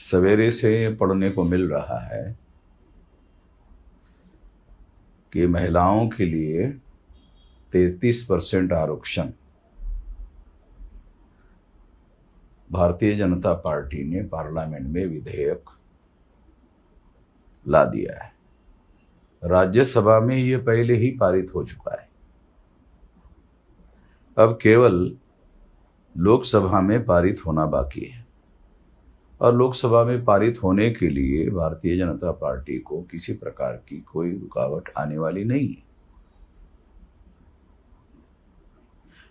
सवेरे से पढ़ने को मिल रहा है कि महिलाओं के लिए 33% आरक्षण भारतीय जनता पार्टी ने पार्लियामेंट में विधेयक ला दिया है। राज्यसभा में ये पहले ही पारित हो चुका है। अब केवल लोकसभा में पारित होना बाकी है और लोकसभा में पारित होने के लिए भारतीय जनता पार्टी को किसी प्रकार की कोई रुकावट आने वाली नहीं है।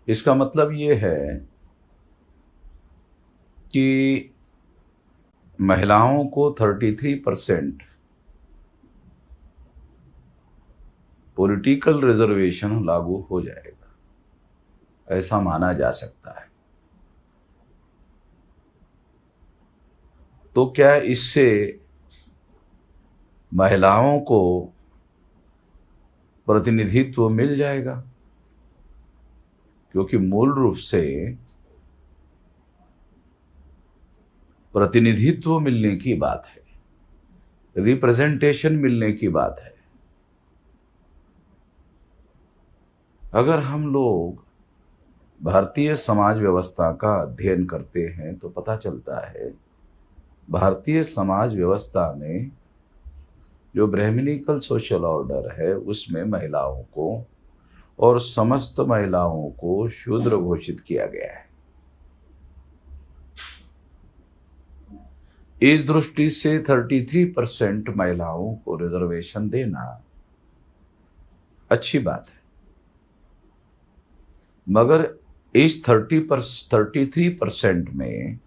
इसका मतलब ये है कि महिलाओं को 33% पॉलिटिकल रिजर्वेशन लागू हो जाएगा, ऐसा माना जा सकता है। तो क्या इससे महिलाओं को प्रतिनिधित्व मिल जाएगा? क्योंकि मूल रूप से प्रतिनिधित्व मिलने की बात है, रिप्रेजेंटेशन मिलने की बात है। अगर हम लोग भारतीय समाज व्यवस्था का अध्ययन करते हैं तो पता चलता है भारतीय समाज व्यवस्था में जो ब्राह्मणिकल सोशल ऑर्डर है उसमें महिलाओं को और समस्त महिलाओं को शूद्र घोषित किया गया है। इस दृष्टि से 33% महिलाओं को रिजर्वेशन देना अच्छी बात है, मगर इस 33% में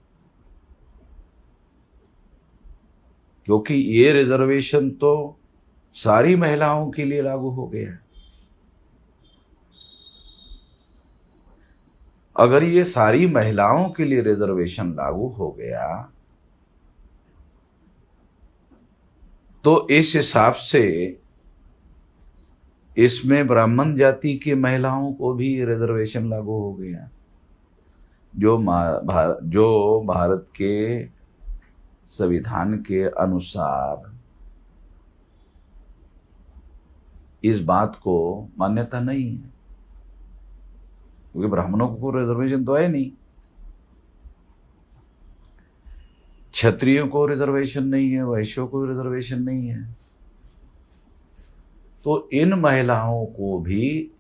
क्योंकि ये रिजर्वेशन तो सारी महिलाओं के लिए लागू हो गया है, अगर ये सारी महिलाओं के लिए रिजर्वेशन लागू हो गया तो इस हिसाब से इसमें ब्राह्मण जाति की महिलाओं को भी रिजर्वेशन लागू हो गया, जो भारत के संविधान के अनुसार इस बात को मान्यता नहीं है, क्योंकि ब्राह्मणों को रिजर्वेशन तो है नहीं, क्षत्रियों को रिजर्वेशन नहीं है, वैश्यों को रिजर्वेशन नहीं है। तो इन महिलाओं को भी,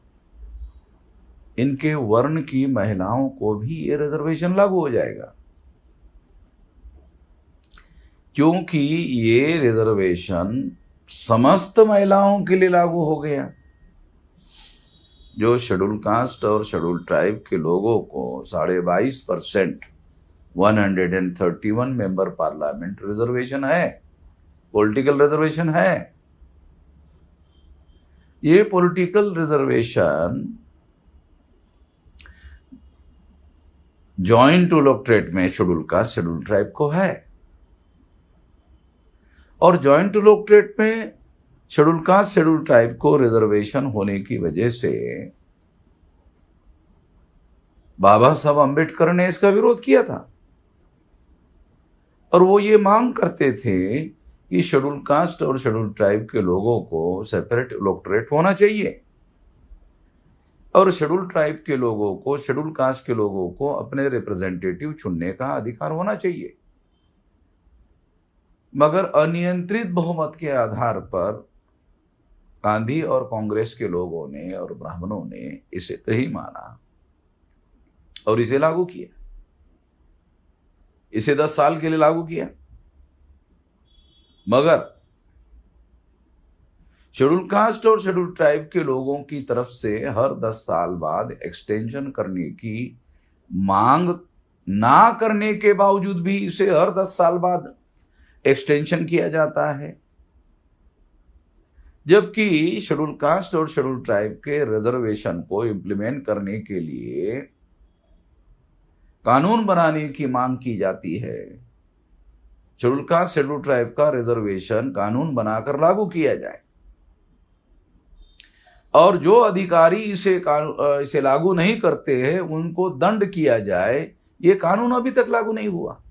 इनके वर्ण की महिलाओं को भी ये रिजर्वेशन लागू हो जाएगा, क्योंकि ये रिजर्वेशन समस्त महिलाओं के लिए लागू हो गया। जो शेड्यूल कास्ट और शेड्यूल ट्राइब के लोगों को 22.5% 131 मेंबर पार्लियामेंट रिजर्वेशन है, पॉलिटिकल रिजर्वेशन है। ये पॉलिटिकल रिजर्वेशन जॉइंट इलेक्टोरेट में शेड्यूल कास्ट शेड्यूल ट्राइब को है, और जॉइंट इलेक्टोरेट में शेड्यूल कास्ट शेड्यूल ट्राइब को रिजर्वेशन होने की वजह से बाबा साहब अम्बेडकर ने इसका विरोध किया था, और वो ये मांग करते थे कि शेड्यूल कास्ट और शेड्यूल ट्राइब के लोगों को सेपरेट इलेक्टोरेट होना चाहिए, और शेड्यूल ट्राइब के लोगों को, शेड्यूल कास्ट के लोगों को अपने रिप्रेजेंटेटिव चुनने का अधिकार होना चाहिए। मगर अनियंत्रित बहुमत के आधार पर गांधी और कांग्रेस के लोगों ने और ब्राह्मणों ने इसे नहीं माना और इसे लागू किया, इसे 10 साल के लिए लागू किया। मगर शेड्यूल कास्ट और शेड्यूल ट्राइब के लोगों की तरफ से हर 10 साल बाद एक्सटेंशन करने की मांग ना करने के बावजूद भी इसे हर 10 साल बाद एक्सटेंशन किया जाता है, जबकि शेड्यूल कास्ट और शेड्यूल ट्राइब के रिजर्वेशन को इंप्लीमेंट करने के लिए कानून बनाने की मांग की जाती है। शेड्यूल कास्ट शेड्यूल ट्राइब का रिजर्वेशन कानून बनाकर लागू किया जाए, और जो अधिकारी इसे लागू नहीं करते हैं उनको दंड किया जाए। ये कानून अभी तक लागू नहीं हुआ।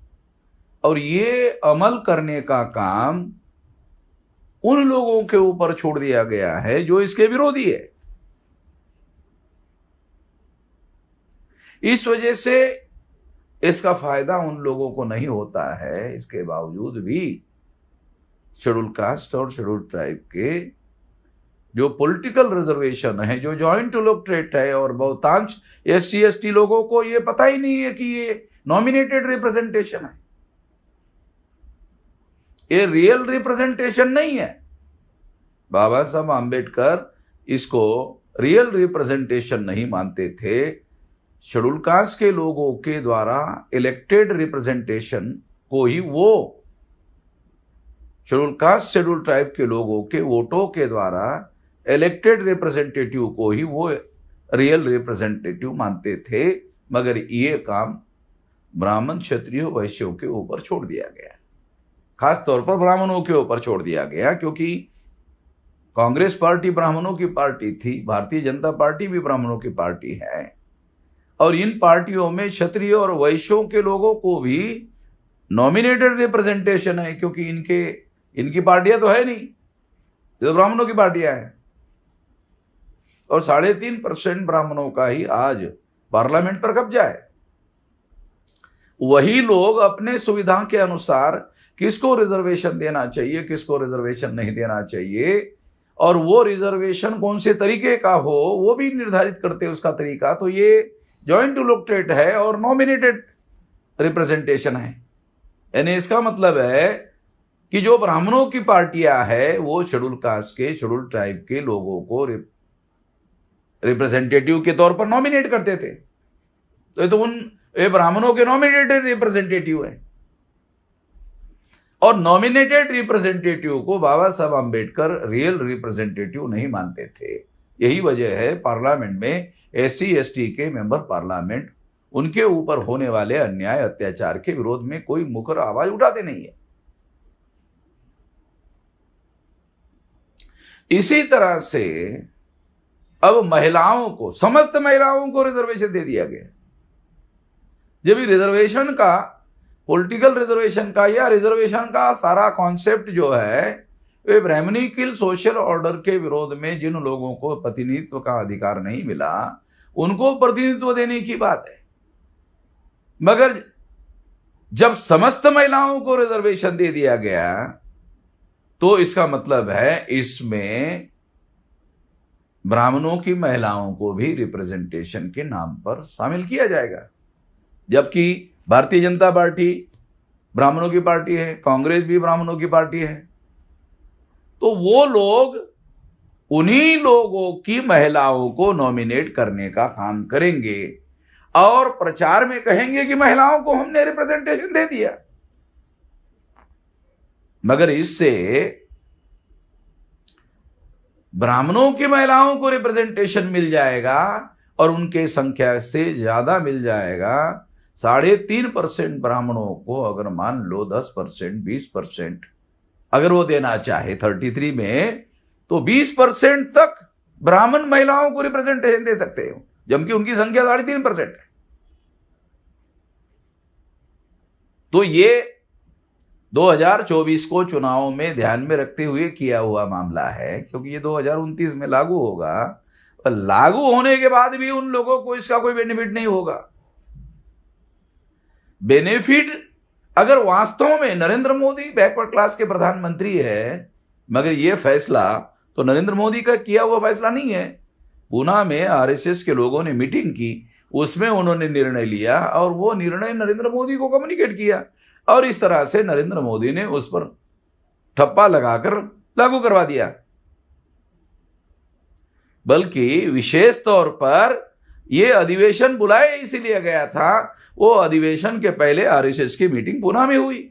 और ये अमल करने का काम उन लोगों के ऊपर छोड़ दिया गया है जो इसके विरोधी है। इस वजह से इसका फायदा उन लोगों को नहीं होता है। इसके बावजूद भी शेड्यूल कास्ट और शेड्यूल ट्राइब के जो पॉलिटिकल रिजर्वेशन है, जो जॉइंट इलेक्टोरेट है, और बहुतांश SC ST लोगों को ये पता ही नहीं है कि ये नॉमिनेटेड रिप्रेजेंटेशन है, ये रियल रिप्रेजेंटेशन नहीं है। बाबा साहब आम्बेडकर इसको रियल रिप्रेजेंटेशन नहीं मानते थे। शेड्यूल कास्ट के लोगों के द्वारा इलेक्टेड रिप्रेजेंटेशन को ही वो शेड्यूल कास्ट शेड्यूल ट्राइब के लोगों के वोटों के द्वारा इलेक्टेड रिप्रेजेंटेटिव को ही वो रियल रिप्रेजेंटेटिव मानते थे। मगर ये काम ब्राह्मण, क्षत्रिय, वैश्यों के ऊपर छोड़ दिया गया, खास तौर पर ब्राह्मणों के ऊपर छोड़ दिया गया, क्योंकि कांग्रेस पार्टी ब्राह्मणों की पार्टी थी, भारतीय जनता पार्टी भी ब्राह्मणों की पार्टी है, और इन पार्टियों में क्षत्रिय और वैश्यों के लोगों को भी नॉमिनेटेड रिप्रेजेंटेशन है, क्योंकि इनकी पार्टियां तो है नहीं, ये तो ब्राह्मणों की पार्टियां हैं। और 3.5% ब्राह्मणों का ही आज पार्लियामेंट पर कब्जा है। वही लोग अपने सुविधा के अनुसार किसको रिजर्वेशन देना चाहिए, किसको रिजर्वेशन नहीं देना चाहिए, और वो रिजर्वेशन कौन से तरीके का हो वो भी निर्धारित करते हैं उसका तरीका। तो ये जॉइंट इलेक्टोरेट है और नॉमिनेटेड रिप्रेजेंटेशन है, यानी इसका मतलब है कि जो ब्राह्मणों की पार्टियां है वो शेड्यूल कास्ट के, शेड्यूल ट्राइब के लोगों को रिप्रेजेंटेटिव के तौर पर नॉमिनेट करते थे। तो ये ब्राह्मणों के नॉमिनेटेड रिप्रेजेंटेटिव है, और नॉमिनेटेड रिप्रेजेंटेटिव को बाबा साहब आम्बेडकर रियल रिप्रेजेंटेटिव नहीं मानते थे। यही वजह है पार्लियामेंट में SC ST के मेंबर पार्लियामेंट उनके ऊपर होने वाले अन्याय अत्याचार के विरोध में कोई मुखर आवाज उठाते नहीं है। इसी तरह से अब महिलाओं को, समस्त महिलाओं को रिजर्वेशन दे दिया गया। जब रिजर्वेशन का, पॉलिटिकल रिजर्वेशन का या रिजर्वेशन का सारा कॉन्सेप्ट जो है वे ब्राह्मणिकल सोशल ऑर्डर के विरोध में जिन लोगों को प्रतिनिधित्व का अधिकार नहीं मिला उनको प्रतिनिधित्व देने की बात है। मगर जब समस्त महिलाओं को रिजर्वेशन दे दिया गया तो इसका मतलब है इसमें ब्राह्मणों की महिलाओं को भी रिप्रेजेंटेशन के नाम पर शामिल किया जाएगा। जबकि भारतीय जनता पार्टी ब्राह्मणों की पार्टी है, कांग्रेस भी ब्राह्मणों की पार्टी है, तो वो लोग उन्हीं लोगों की महिलाओं को नॉमिनेट करने का काम करेंगे और प्रचार में कहेंगे कि महिलाओं को हमने रिप्रेजेंटेशन दे दिया। मगर इससे ब्राह्मणों की महिलाओं को रिप्रेजेंटेशन मिल जाएगा और उनके संख्या से ज्यादा मिल जाएगा। 3.5% ब्राह्मणों को अगर मान लो 10%, 20% अगर वो देना चाहे 33 में, तो 20% तक ब्राह्मण महिलाओं को रिप्रेजेंटेशन दे सकते हो, जबकि उनकी संख्या 3.5% है। तो ये 2024 को चुनाव में ध्यान में रखते हुए किया हुआ मामला है, क्योंकि ये 2029 में लागू होगा। और लागू होने के बाद भी उन लोगों को इसका कोई बेनिफिट नहीं होगा। बेनिफिट अगर वास्तव में नरेंद्र मोदी बैकवर्ड क्लास के प्रधानमंत्री है, मगर यह फैसला तो नरेंद्र मोदी का किया हुआ फैसला नहीं है। पूना में RSS के लोगों ने मीटिंग की, उसमें उन्होंने निर्णय लिया और वो निर्णय नरेंद्र मोदी को कम्युनिकेट किया, और इस तरह से नरेंद्र मोदी ने उस पर ठप्पा लगाकर लागू करवा दिया। बल्कि विशेष तौर पर यह अधिवेशन बुलाया इसीलिए गया था, वो अधिवेशन के पहले RSS की मीटिंग पूना में हुई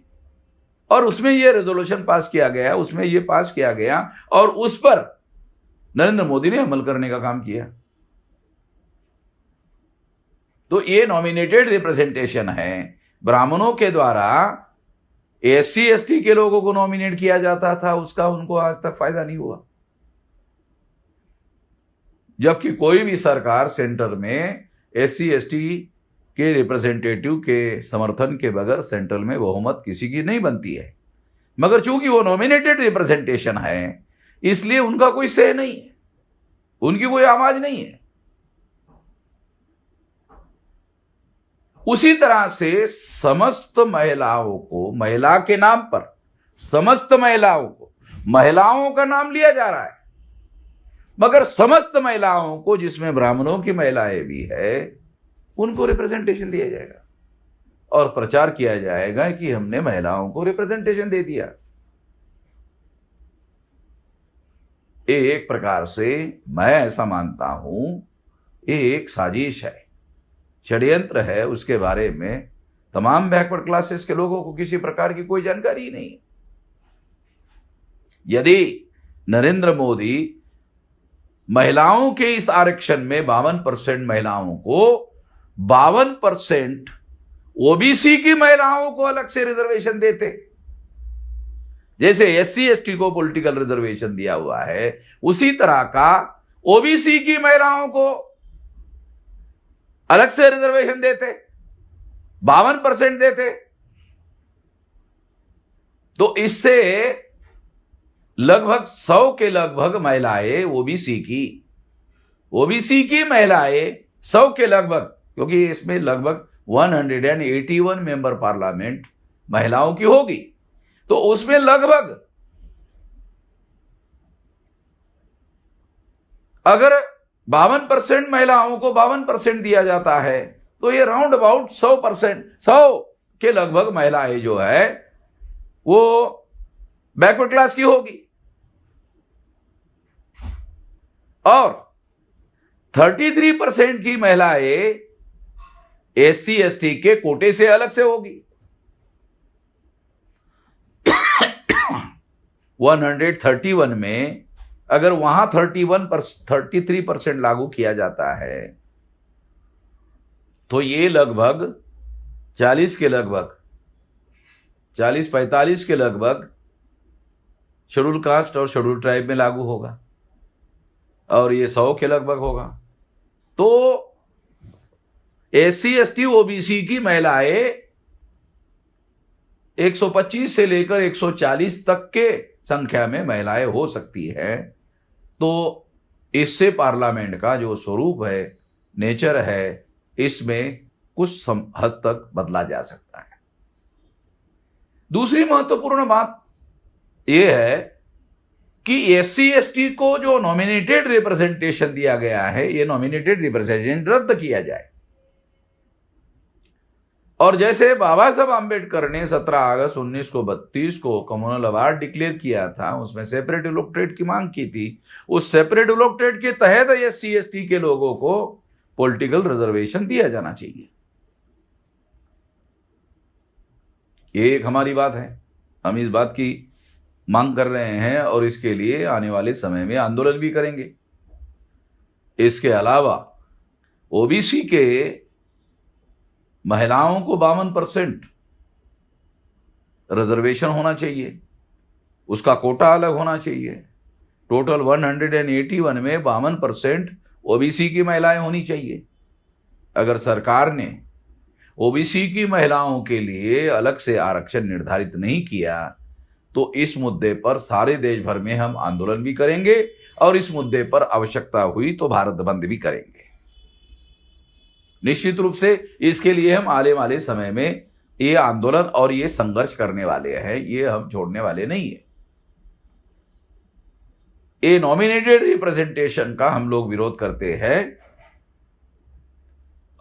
और उसमें यह रेजोल्यूशन पास किया गया, उसमें यह पास किया गया और उस पर नरेंद्र मोदी ने अमल करने का काम किया। तो ये नॉमिनेटेड रिप्रेजेंटेशन है। ब्राह्मणों के द्वारा SC ST के लोगों को नॉमिनेट किया जाता था, उसका उनको आज तक फायदा नहीं हुआ। जबकि कोई भी सरकार सेंटर में SC ST के रिप्रेजेंटेटिव के समर्थन के बगैर सेंट्रल में बहुमत किसी की नहीं बनती है। मगर चूंकि वो नॉमिनेटेड रिप्रेजेंटेशन है, इसलिए उनका कोई से नहीं है, उनकी कोई आवाज नहीं है। उसी तरह से समस्त महिलाओं को, महिला के नाम पर समस्त महिलाओं को, महिलाओं का नाम लिया जा रहा है, मगर समस्त महिलाओं को, जिसमें ब्राह्मणों की महिलाएं भी है, उनको रिप्रेजेंटेशन दिया जाएगा और प्रचार किया जाएगा कि हमने महिलाओं को रिप्रेजेंटेशन दे दिया। एक प्रकार से मैं ऐसा मानता हूं, ये एक साजिश है, षड्यंत्र है। उसके बारे में तमाम बैकवर्ड क्लासेस के लोगों को किसी प्रकार की कोई जानकारी ही नहीं। यदि नरेंद्र मोदी महिलाओं के इस आरक्षण में 52% महिलाओं को 52% ओबीसी की महिलाओं को अलग से रिजर्वेशन देते, जैसे एससी एसटी को पॉलिटिकल रिजर्वेशन दिया हुआ है, उसी तरह का ओबीसी की महिलाओं को अलग से रिजर्वेशन देते, 52% देते, तो इससे लगभग 100 के लगभग महिलाएं ओबीसी की महिलाएं 100 के लगभग, क्योंकि इसमें लगभग 181 मेंबर पार्लियामेंट महिलाओं की होगी, तो उसमें लगभग अगर 52% महिलाओं को 52% दिया जाता है, तो ये राउंड अबाउट 100% 100 के लगभग महिलाएं जो है वो बैकवर्ड क्लास की होगी, और 33% की महिलाएं एससी एसटी के कोटे से अलग से होगी। 131 में अगर वहां 33% लागू किया जाता है, तो ये लगभग 40 के लगभग 40-45 के लगभग शेड्यूल कास्ट और शेड्यूल ट्राइब में लागू होगा, और ये 100 के लगभग होगा। तो एससी एसटी ओबीसी की महिलाएं 125 से लेकर 140 तक के संख्या में महिलाएं हो सकती है। तो इससे पार्लियामेंट का जो स्वरूप है, नेचर है, इसमें कुछ हद तक बदला जा सकता है। दूसरी महत्वपूर्ण बात यह है कि एससी एसटी को जो नॉमिनेटेड रिप्रेजेंटेशन दिया गया है, यह नॉमिनेटेड रिप्रेजेंटेशन रद्द किया जाए, और जैसे बाबा साहब आंबेडकर ने 17 अगस्त 1932 को कम्युनल अवार्ड डिक्लेयर किया था, उसमें सेपरेट इलेक्टोरेट की मांग की थी, उस सेपरेट इलेक्टोरेट के तहत एससी एसटी के लोगों को पॉलिटिकल रिजर्वेशन दिया जाना चाहिए। ये एक हमारी बात है, हम इस बात की मांग कर रहे हैं और इसके लिए आने वाले समय में आंदोलन भी करेंगे। इसके अलावा ओबीसी के महिलाओं को 52% रिजर्वेशन होना चाहिए, उसका कोटा अलग होना चाहिए। टोटल 181 में 52% ओबीसी की महिलाएं होनी चाहिए। अगर सरकार ने ओबीसी की महिलाओं के लिए अलग से आरक्षण निर्धारित नहीं किया, तो इस मुद्दे पर सारे देश भर में हम आंदोलन भी करेंगे, और इस मुद्दे पर आवश्यकता हुई तो भारत बंद भी करेंगे। निश्चित रूप से इसके लिए हम आने वाले समय में ये आंदोलन और ये संघर्ष करने वाले हैं, ये हम छोड़ने वाले नहीं है। ये नॉमिनेटेड रिप्रेजेंटेशन का हम लोग विरोध करते हैं,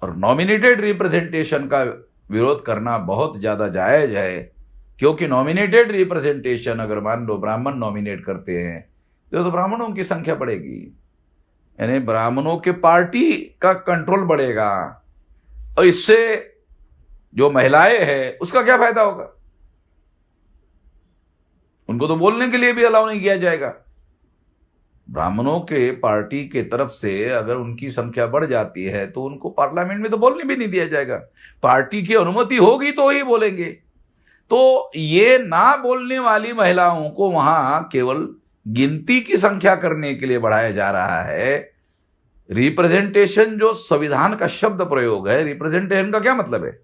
और नॉमिनेटेड रिप्रेजेंटेशन का विरोध करना बहुत ज्यादा जायज है, क्योंकि नॉमिनेटेड रिप्रेजेंटेशन अगर मान लो ब्राह्मण नॉमिनेट करते हैं तो ब्राह्मणों की संख्या बढ़ेगी, यानी ब्राह्मणों के पार्टी का कंट्रोल बढ़ेगा, और इससे जो महिलाएं हैं उसका क्या फायदा होगा? उनको तो बोलने के लिए भी अलाउ नहीं किया जाएगा। ब्राह्मणों के पार्टी के तरफ से अगर उनकी संख्या बढ़ जाती है तो उनको पार्लियामेंट में तो बोलने भी नहीं दिया जाएगा। पार्टी की अनुमति होगी तो ही बोलेंगे। तो ये ना बोलने वाली महिलाओं को वहां केवल गिनती की संख्या करने के लिए बढ़ाया जा रहा है, रिप्रेजेंटेशन जो संविधान का शब्द प्रयोग है, रिप्रेजेंटेशन का क्या मतलब है?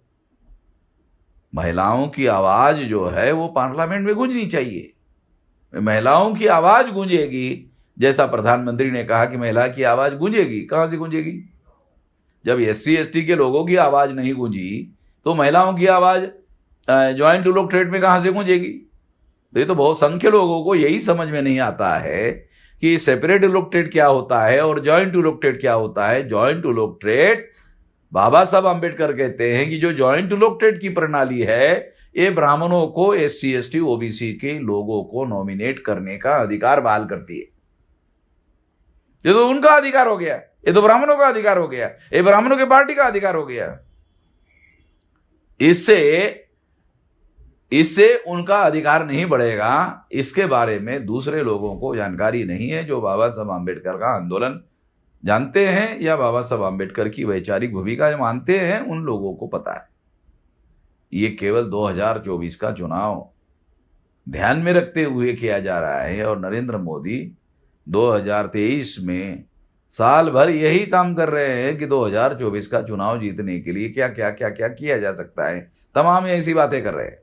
महिलाओं की आवाज जो है वो पार्लियामेंट में गूंजनी चाहिए। महिलाओं की आवाज गूंजेगी, जैसा प्रधानमंत्री ने कहा कि महिला की आवाज गूंजेगी। कहां से गूंजेगी? जब SC ST के लोगों की आवाज नहीं गूंजी तो महिलाओं की आवाज ज्वाइंट इलेक्टोरेट में कहां से गूंजेगी? तो ये तो बहुत संख्य लोगों को यही समझ में नहीं आता है कि सेपरेट इलेक्टोरेट क्या होता है और ज्वाइंट इलेक्टोरेट क्या होता है। ज्वाइंट इलेक्टोरेट, बाबा साहब अंबेडकर कहते हैं कि जो ज्वाइंट इलेक्टोरेट की प्रणाली है, ये ब्राह्मणों को, SC ST OBC के लोगों को नॉमिनेट करने का अधिकार बहाल करती है। ये तो उनका अधिकार हो गया, ये तो ब्राह्मणों का अधिकार हो गया, ये ब्राह्मणों की पार्टी का अधिकार हो गया। इससे उनका अधिकार नहीं बढ़ेगा। इसके बारे में दूसरे लोगों को जानकारी नहीं है। जो बाबा साहब आंबेडकर का आंदोलन जानते हैं या बाबा साहब आंबेडकर की वैचारिक भूमिका मानते हैं, उन लोगों को पता है ये केवल 2024 का चुनाव ध्यान में रखते हुए किया जा रहा है। और नरेंद्र मोदी 2023 में साल भर यही काम कर रहे हैं कि 2024 का चुनाव जीतने के लिए क्या क्या क्या क्या किया जा सकता है, तमाम ऐसी बातें कर रहे हैं।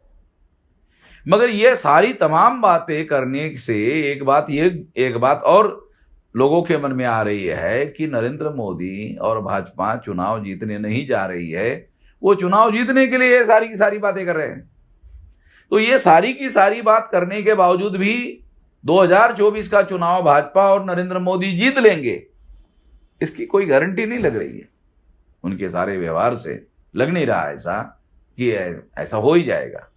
मगर ये सारी तमाम बातें करने से एक बात और लोगों के मन में आ रही है कि नरेंद्र मोदी और भाजपा चुनाव जीतने नहीं जा रही है, वो चुनाव जीतने के लिए ये सारी की सारी बातें कर रहे हैं। तो ये सारी की सारी बात करने के बावजूद भी 2024 का चुनाव भाजपा और नरेंद्र मोदी जीत लेंगे, इसकी कोई गारंटी नहीं लग रही है। उनके सारे व्यवहार से लग नहीं रहा ऐसा कि ऐसा हो ही जाएगा,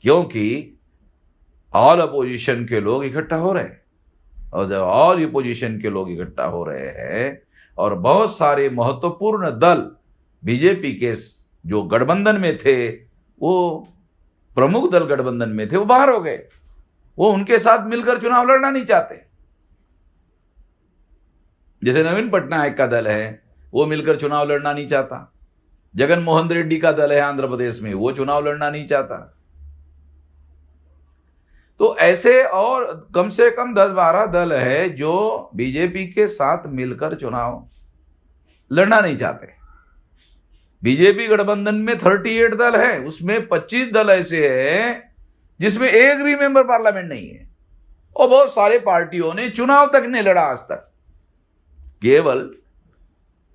क्योंकि ऑल अपोजिशन के लोग इकट्ठा हो रहे हैं। और जब ऑल अपोजिशन के लोग इकट्ठा हो रहे हैं और बहुत सारे महत्वपूर्ण दल बीजेपी के जो गठबंधन में थे, वो प्रमुख दल गठबंधन में थे, वो बाहर हो गए। वो उनके साथ मिलकर चुनाव लड़ना नहीं चाहते। जैसे नवीन पटनायक का दल है, वो मिलकर चुनाव लड़ना नहीं चाहता। जगन मोहन रेड्डी का दल है आंध्र प्रदेश में, वो चुनाव लड़ना नहीं चाहता। तो ऐसे और कम से कम 10-12 दल है जो बीजेपी के साथ मिलकर चुनाव लड़ना नहीं चाहते। बीजेपी गठबंधन में 38 दल है, उसमें 25 दल ऐसे हैं जिसमें एक भी मेंबर पार्लियामेंट नहीं है। और बहुत सारे पार्टियों ने चुनाव तक नहीं लड़ा आज तक, केवल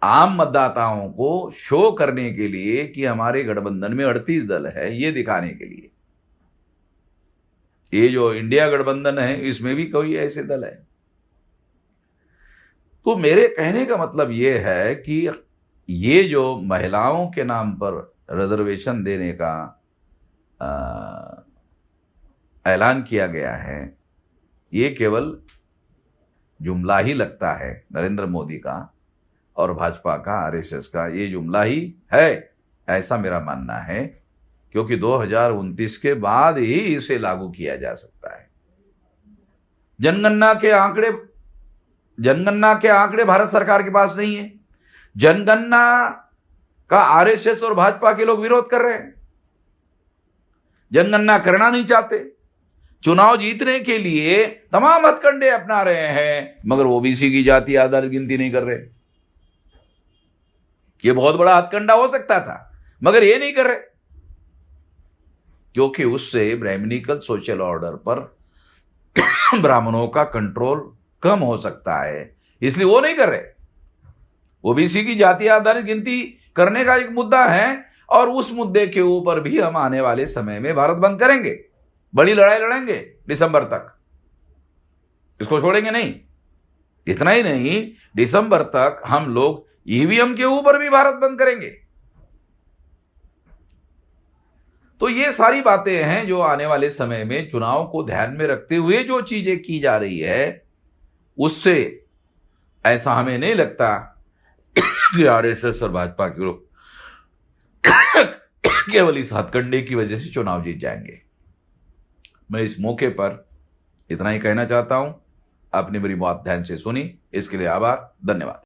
आम मतदाताओं को शो करने के लिए कि हमारे गठबंधन में 38 दल है, ये दिखाने के लिए। ये जो इंडिया गठबंधन है, इसमें भी कोई ऐसे दल है। तो मेरे कहने का मतलब ये है कि ये जो महिलाओं के नाम पर रिजर्वेशन देने का ऐलान किया गया है, ये केवल जुमला ही लगता है नरेंद्र मोदी का और भाजपा का, RSS का। ये जुमला ही है, ऐसा मेरा मानना है, क्योंकि 2029 के बाद ही इसे लागू किया जा सकता है। जनगणना के आंकड़े भारत सरकार के पास नहीं है। जनगणना का RSS और भाजपा के लोग विरोध कर रहे हैं, जनगणना करना नहीं चाहते। चुनाव जीतने के लिए तमाम हथकंडे अपना रहे हैं, मगर OBC की जाति आधारित गिनती नहीं कर रहे। ये बहुत बड़ा हथकंडा हो सकता था, मगर ये नहीं कर रहे, क्योंकि उससे ब्राह्मणिकल सोशल ऑर्डर पर ब्राह्मणों का कंट्रोल कम हो सकता है, इसलिए वो नहीं कर रहे। OBC की जाति आधारित गिनती करने का एक मुद्दा है, और उस मुद्दे के ऊपर भी हम आने वाले समय में भारत बंद करेंगे, बड़ी लड़ाई लड़ेंगे दिसंबर तक, इसको छोड़ेंगे नहीं। इतना ही नहीं, दिसंबर तक हम लोग EVM के ऊपर भी भारत बंद करेंगे। तो ये सारी बातें हैं जो आने वाले समय में चुनाव को ध्यान में रखते हुए जो चीजें की जा रही है, उससे ऐसा हमें नहीं लगता कि RSS और भाजपा के लोग केवल इस हथकंडे की वजह से चुनाव जीत जाएंगे। मैं इस मौके पर इतना ही कहना चाहता हूं। आपने मेरी बात ध्यान से सुनी, इसके लिए आभार, धन्यवाद।